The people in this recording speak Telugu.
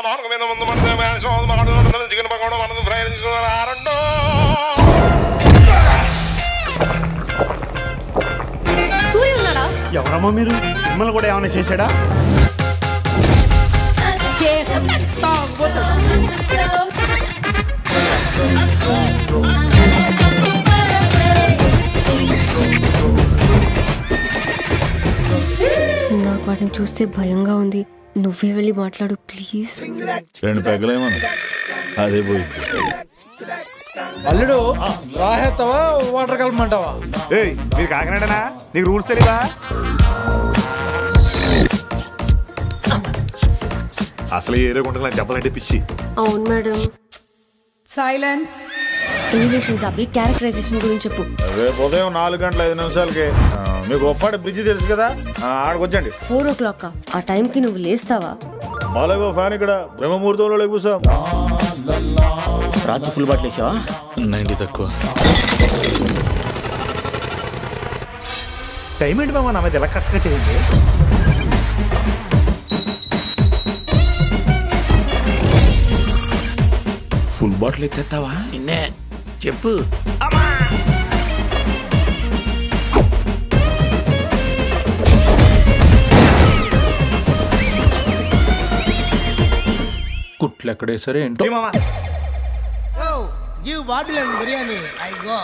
నాలుగు మీద ముందు పడితే చికెన్ పకోడా మనది ఫ్రై తీసుకున్నారండో. సూర్య ఉన్నాడా? ఎవరమ్మా మీరు? మిమ్మల్ని కూడా ఏమైనా చేశాడా? నాకు వాటిని చూస్తే భయంగా ఉంది. నువ్వే వెళ్ళి మాట్లాడు ప్లీజ్. 2 పెగ్గలేమన్నా అదే పోయింది. అల్లుడు రాహేస్తావా వాటర్ కలపమంటావా? ఏయ్ మీరు కాకినాడనా? నీకు రూల్స్ తెలియదా? అసలు ఈ ఏరియా గుంటకు చెప్పాలంటే పిచ్చి. అవును మేడం. సైలెన్స్. ఎలివేషన్స్ అవి క్యారెక్టరైజేషన్ గురించి చెప్పు. రేపు ఉదయం 4:05 మీకు ఒప్పాడు బ్రిడ్జి తెలుసు కదా, ఆడకొచ్చండి. 4 o'clock. ఆ టైంకి నువ్వు లేస్తావా? బాలయ్య ఫ్యాన్ ఇక్కడ బ్రహ్మముహూర్తంలో లేకుసాం. రాత్రి ఫుల్ బాటిల్ వేసావా? 90 తక్కువ. టైం ఏంటి మామ, నా మీద ఎలా కసకట్టేయండి? Full bottle ఎత్తేస్తావా? నిన్నే చెప్పు. కుట్లు ఎక్కడేసరే ఏంటో. మామ You bottle and biryani, I go.